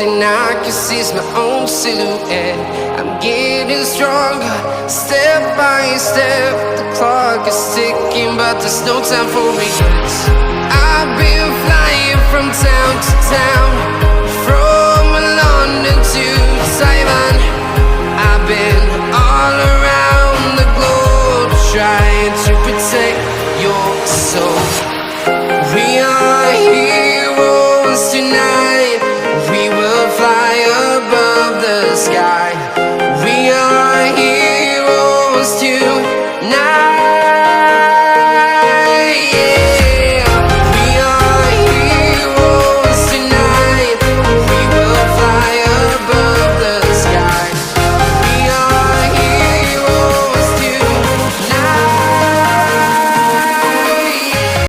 thing I can see is my own silhouette. I'm getting stronger, step by step. The clock is ticking, but there's no time for regrets. I've been flying from town to town,